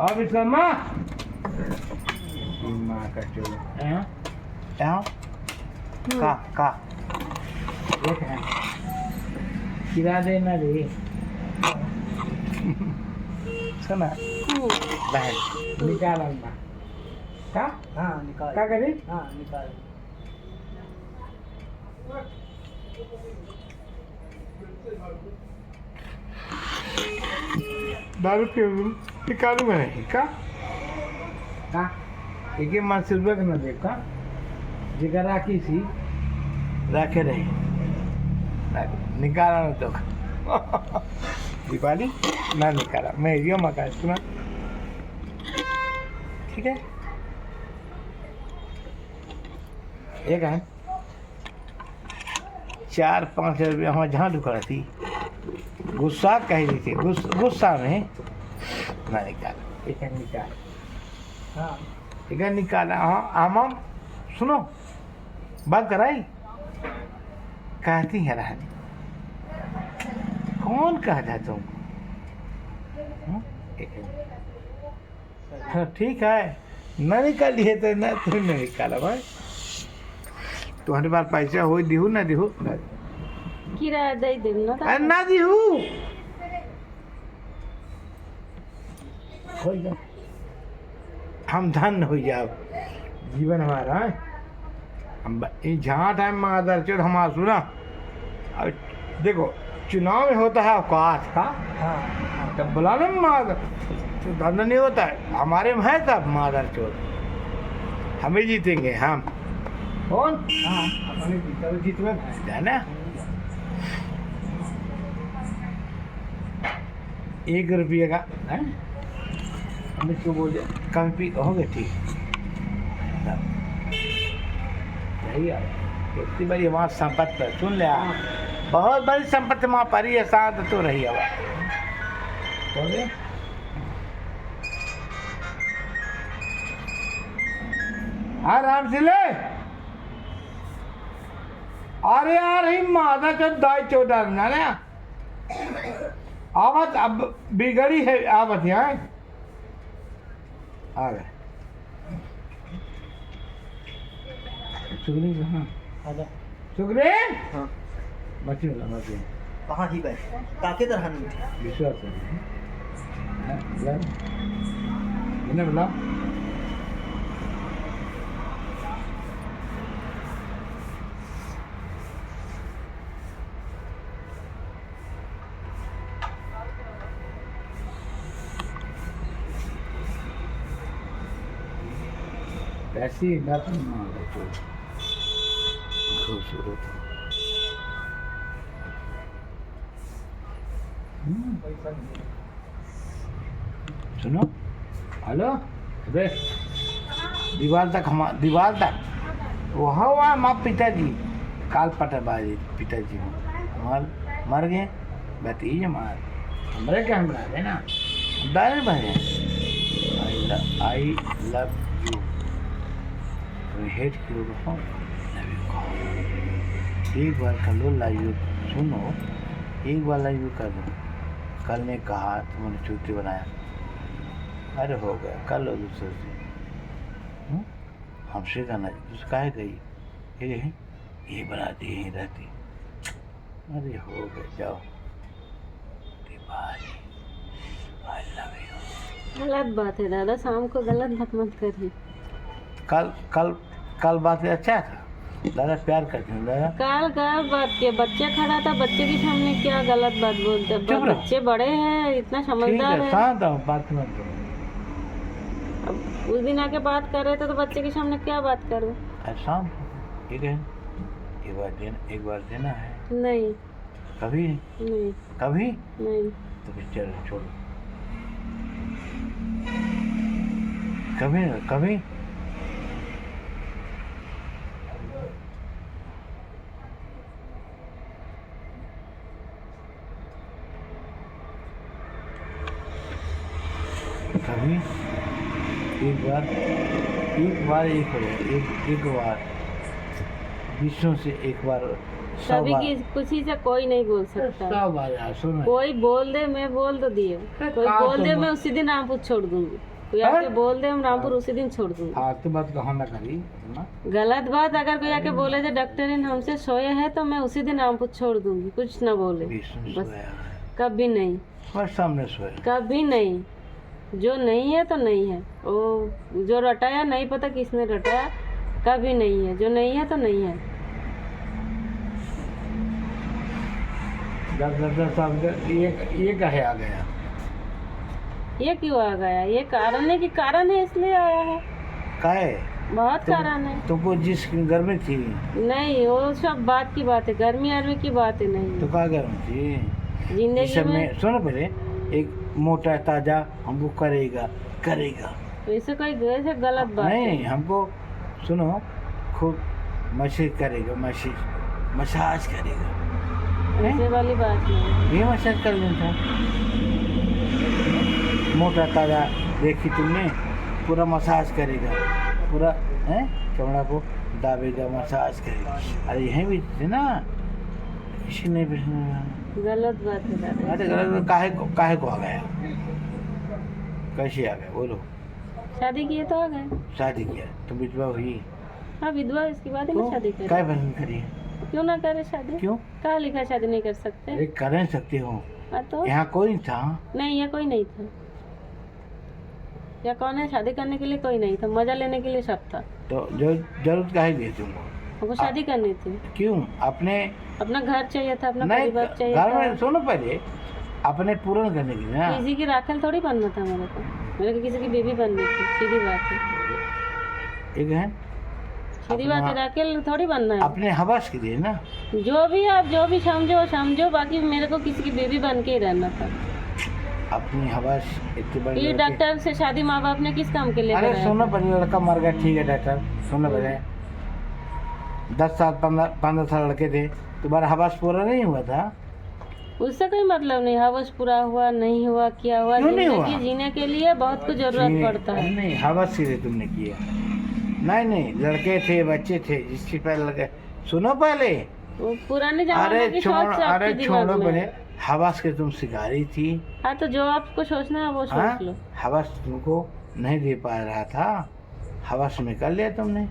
और विश्वकर्मा माँ का चोर यहाँ यहाँ का ये कहा किरा देना रे सुना बहन निकाला ना का हाँ निकाल क्या करे हाँ निकाल दारू के निकालू मैं नहीं का एक मन सिल्वर न देखा जगह राखी सी राखे रही निकाला न तो दीपाली ना निकाला मैं यो मका सुना ठीक है एक है 4-5 रुपया हमारे जहाँ दुकान थी गुस्सा कह रही थी गुस्सा में ना निकाला एक है निकाल हाँ एक है निकाला हाँ आमाम सुनो बात कराई कहती है रानी कौन कहता तुम हाँ ठीक है न निकाली है तो न तुम न निकाला भाई तुम्हारे पास पैसा हो दिहू ना दिहू किराया दे दे ना ना दिहू हो जा हम धन हो जाओ जीवन हमारा है हम जहाँ टाइम मादर चोर हमारा सुना अब देखो चुनाव में होता है औकात का हाँ तब बोला ना मादर तो धंधा नहीं होता है हमारे में है तब मादर चोर हमें जीतेंगे हम कौन हाँ अपने जीता तो जीत में है ना 1 रुपये का है हम इसको बोल कभी पी हो गए ठीक यही इतनी बड़ी वहाँ संपत्ति सुन लिया बहुत बड़ी संपत्ति वहाँ परी है शांत तो रही है बोले आराम से ले अरे यार ही मादा चो दाई चोटा ना आवत अब बिगड़ी है आवत यहाँ आ गए सुगनी कहाँ सुगनी हाँ बच्चे वाला बच्चे कहाँ ही गए काके तरह नहीं विश्वास है इन्हें बोला ऐसी बात खूबसूरत सुनो हेलो अबे दीवार तक वहाँ माँ पिताजी काल पटबाजी पिताजी मर गए भतीजे मार हमारे क्या हम है ना दाने भाई आई लव यू हेट क्यों रखो एक बार कर लो लाइव सुनो एक बार लाइव कर दो कल ने कहा तुमने चूती बनाया अरे हो गया कर लो दूसरे से हमसे करना दूसरा काहे गई ये बनाती यहीं रहती अरे हो गए जाओ आई लव यू गलत बात है दादा शाम को गलत बात मत करिए कल कल कल बात अच्छा था दादा प्यार करते हैं दादा काल बात किया बच्चा खड़ा था बच्चे के सामने क्या गलत बात बोलते चुप रहो। बच्चे बड़े हैं इतना ठीक समझदार है है शांत रहो बात मत करो अब उस दिन आके बात कर रहे थे तो बच्चे के सामने क्या बात करूं शांत ठीक है एक बार देना है नहीं कभी नहीं कभी नहीं तो फिर चलो छोड़ो कभी ना कभी कभी एक बार एक बार विश्व से एक बार कभी किसी से कोई नहीं बोल सकता। सब आया सुनो। कोई बोल दे, मैं बोल तो दिए, कोई बोल दे मैं उसी दिन रामपुर छोड़ दूंगी, कोई आके बोल दे हम रामपुर उसी दिन छोड़ दूंगी। फालतू बात कहाँ ना करी ना। गलत बात अगर कोई आके बोले थे डॉक्टर ने हमसे सोए हैं तो मैं उसी दिन रामपुर छोड़ दूंगी, कुछ ना बोले। बस कभी नहीं, बस सामने सोया। कभी नहीं। जो नहीं है तो नहीं है, वो जो रटाया नहीं पता किसने रटाया, कभी नहीं है। जो नहीं है तो नहीं है। डॉक्टर साहब ये कहे आ गया, ये क्यों आ गया? ये कारण है कि कारण है इसलिए आया है। काहे? बहुत कारण है। तुमको जिस गर्मी थी नहीं, वो सब बात की बात है, गर्मी अर्मी की बात है नहीं। तो क्या गर्मी थी जिंदगी में। सुनो पहले, एक मोटा ताजा हमको करेगा वैसे कोई ऐसे गलत बात नहीं, है। हमको सुनो, खूब मसाज करेगा, मसाज करेगा। ऐसे वाली बात नहीं। ये मसाज कर लेता मोटा ताजा, देखी तुमने, पूरा मसाज करेगा, पूरा है चमड़ा को दाबेगा, मसाज करेगा। अरे यहीं भी थे ना, किसी ने भी गलत बात है दादा। अरे गलत काहे को आ गया? कैसे आ गया बोलो? शादी किए तो आ गए। शादी किया तो विधवा हुई? हाँ विधवा, इसकी बात है ना, शादी क्या करें। बहन करी? क्यों ना करे शादी? क्यों? कहा लिखा शादी नहीं कर सकते? अरे कर सकते हो। हाँ तो यहाँ कोई नहीं था। नहीं, ये कोई नहीं था। या कौन है? शादी करने के लिए कोई नहीं था, मजा लेने के लिए सब था। तो जो जरूरत काहे दी तुमको? हमको शादी करनी थी। क्यों? अपना घर चाहिए था, अपना नहीं, परिवार चाहिए घर में था। सुनो पहले, अपने पूर्ण करने के लिए ना। किसी की राखल थोड़ी बनना था मेरे को किसी की बीवी बननी थी, सीधी बात है। एक है सीधी बात है, राखल थोड़ी बनना है। अपने हवस के लिए ना। जो भी आप जो भी समझो, बाकी मेरे को किसी की बीवी बन के ही रहना था। अपनी हवस इतनी बड़ी। ये डॉक्टर से शादी माँ बाप ने किस काम के लिए अरे कराया सुनो था? पहले, लड़का मर गया, ठीक है डॉक्टर, सुनो पहले। 10 साल 15 साल लड़के थे, तुम्हारा हवस पूरा नहीं हुआ था? उससे कोई मतलब नहीं, हवस पूरा हुआ नहीं हुआ, क्या हुआ। क्यों नहीं हुआ? जिंदगी जीने के लिए बहुत कुछ जरूरत पड़ता है। नहीं, हवस से तुमने किया। नहीं, लड़के थे, बच्चे थे, जिसके पहले लड़के। सुनो पहले, वो पुराने जमाने की सोच से आपके दिमाग छोड़ो में पहले। है। हवस के तुम शिकारी थी। हाँ तो जो आपको सोचना है वो हाँ? सोच लो। हवस तुमको नहीं दे पा रहा था, हवस में कर लिया तुमने।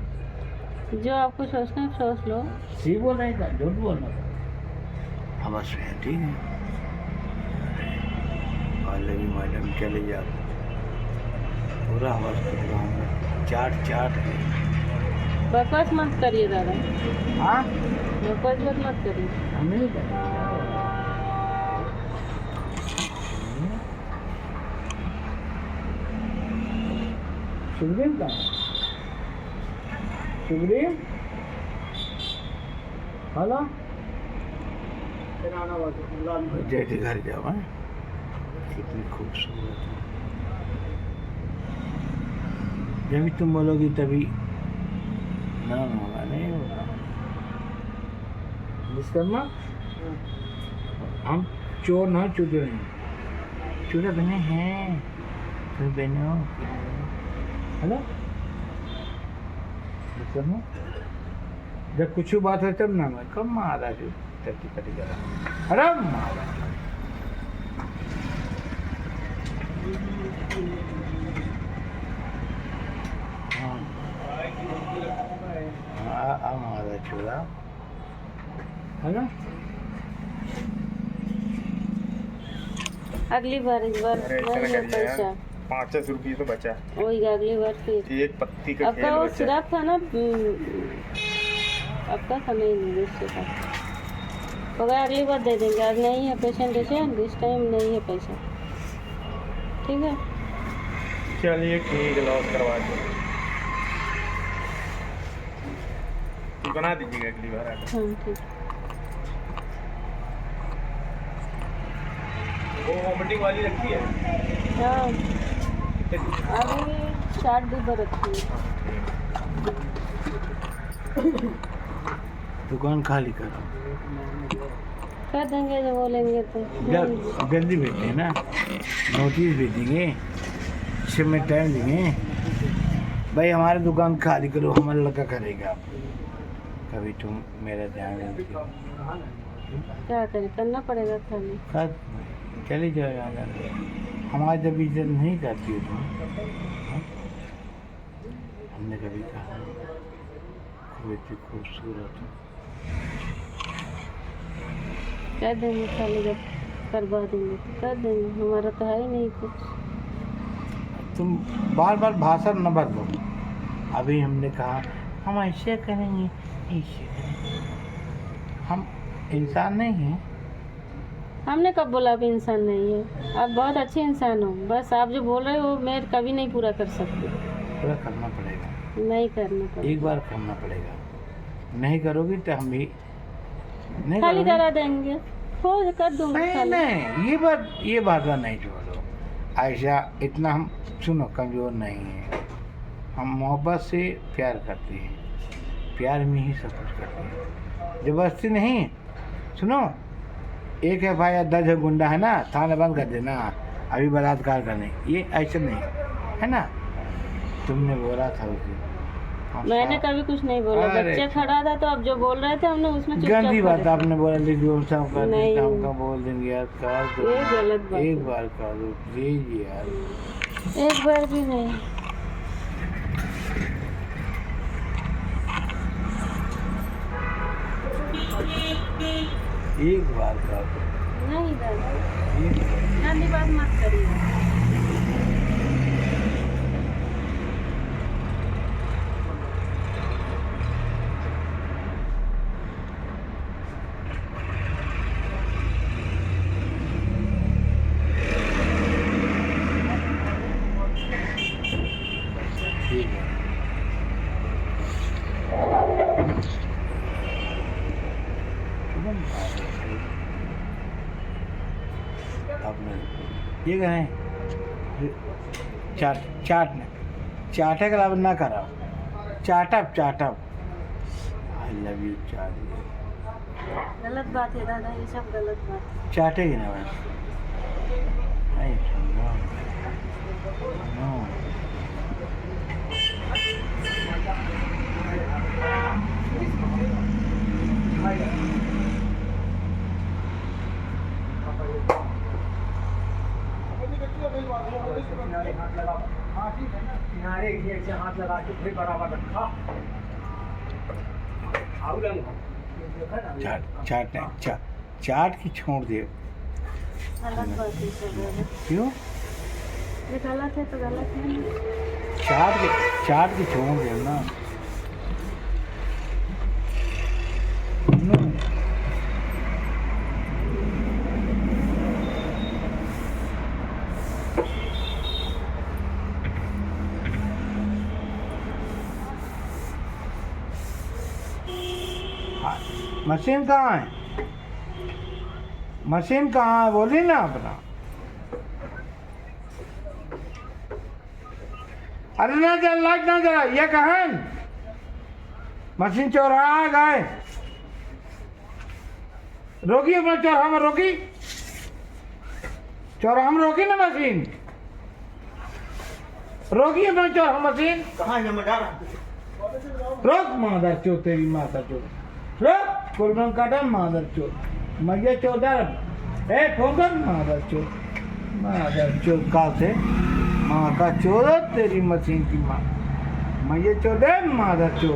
जो आपको सोचना है सोच लो। सही बोल रही था, झूठ बोलना था। हवस में ठीक है। लगी मैडम चले जाओ, पूरा हवस कर चाट बकवास मत करिए दादा। हाँ, बकवास मत करिए। हम नहीं करेंगे। सुग्रीव का सुग्रीव, हेलो, जैसे घर जाओ। हाँ? कितनी खूबसूरत है। जब भी तुम बोलोगी तभी ना होगा, नहीं होगा। विश्वकर्मा, हम चोर ना चूते नहीं, चूते बने हैं, तुम बने हो। हेलो विश्वकर्मा, जब कुछ बात है तब ना मैं कब मारा जो कटी करा। अरे मारा हमारा छोड़ा है ना। अगली बार इस बार नहीं है पैसा। 500 रुपये तो बचा। वही अगली बार फिर। एक पत्ती का आपका खेल वो बचा। सिरप था ना, आपका समय नहीं दूसरे का होगा, अगली बार दे देंगे। आज नहीं है पेशेंट, दिस टाइम नहीं है पैसा, ठीक है। चलिए ठीक है, लॉस करवा दो, बना दीजिएगा अगली बार आकर। हाँ ठीक। वो वोमिटिंग वाली रखी है? हाँ अभी 60 डिब्बा रखी है। दुकान खाली करो, कर देंगे जब बोलेंगे तो। जल्दी भेजें ना, नोटिस भेजेंगे, इससे में टाइम देंगे भाई, हमारे दुकान खाली करो, हमारा लड़का करेगा। कभी तुम मेरा ध्यान नहीं देती हो। क्या करें, करना पड़ेगा खाली। कब चली जाओ यहाँ, हमारी जब इज्जत नहीं करती हो तुम। हाँ? हमने कभी कहा खूब इतनी खूबसूरत हो। कर देंगे खाली, जब करवा देंगे तो कर देंगे, हमारा तो है ही नहीं कुछ। तुम बार बार भाषण न बदलो। अभी हमने कहा हम ऐसे करेंगे, ऐसे करेंगे। हम इंसान नहीं हैं। हमने कब बोला आप इंसान नहीं है? आप बहुत अच्छे इंसान हो, बस आप जो बोल रहे हो मैं कभी नहीं पूरा कर सकती। पूरा करना पड़ेगा, नहीं करना पड़ेगा, एक बार करना पड़ेगा। नहीं करोगी तो हम भी नहीं खाली करोगे। करा देंगे, हो कर दूंगा नहीं खाली। नहीं, ये बात नहीं छोड़ो। ऐसा इतना हम सुनो कमज़ोर नहीं है। हम मोहब्बत से प्यार करते हैं, प्यार में ही सब कुछ करते हैं, ज़बरदस्ती नहीं। सुनो, एक FIR दर्ज है, गुंडा है ना, थाने बंद कर देना, अभी बलात्कार करने, ये ऐसा नहीं है ना। तुमने बोला था उस दिन, मैंने कभी कुछ नहीं बोला, अरे बच्चे खड़ा था तो आप जो बोल रहे थे हमने उसमें चुपचाप गंदी बात खड़े। आपने बोला, लेकिन सब कर नहीं। देते, हमका बोल देंगे यार, कर दो ये गलत बात एक है। बार कर दो प्लीज यार। एक बार भी नहीं। एक बार कर दो, नहीं दादा, एक बार। गंदी बात मत करिए। ठीक है। आपने ये कहें चाटे का लाभ ना करा, चाटअप। आई लव यू चाट, गलत बात है दादा, ये सब गलत बात है। चाटेगी ना बस। नहीं सुनो, नो किनारे एक से हाथ लगा के फिर बराबर रखा। चाट की छोड़ दे। गलत बात है सब दादा, क्यों? ये गलत है तो गलत है ना। चाट की छोड़ दे ना। मशीन कहाँ है? मशीन कहाँ है बोली ना अपना। अरे ना जल, लाइट ना जला, ये कहाँ है? मशीन चौराहा गए, रोकी अपना चौराहा में, रोकी चौराहा में, रोकी ना मशीन, रोकी अपना चौराहा मशीन। कहाँ है मजा? रोक मादर चो, तेरी माता चो, रोक कुर्बान काटा मादर चो, मैया चौदर, ए फोकस मादर चो का से माँ का चोर, तेरी मशीन की माँ, मैया चौदह मादर चो।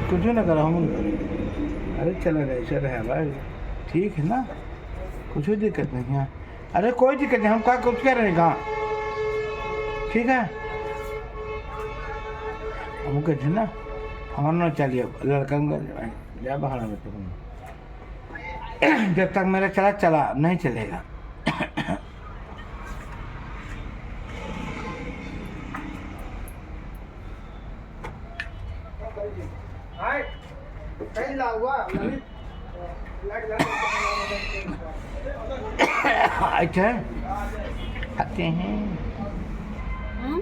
कुछ ना करो हम। अरे चला रहे, चल रहे भाई, ठीक है ना, कुछ दिक्कत नहीं है। अरे कोई दिक्कत नहीं, हम क्या कुछ कह रहे हैं कहाँ, ठीक है। हम कहते ना, हमारा ना चलिए लड़का जा बाहर में, तो जब तक मेरा चला नहीं चलेगा। कहीं ला हुआ ललित लाइट अच्छा खाते हैं। हम्म?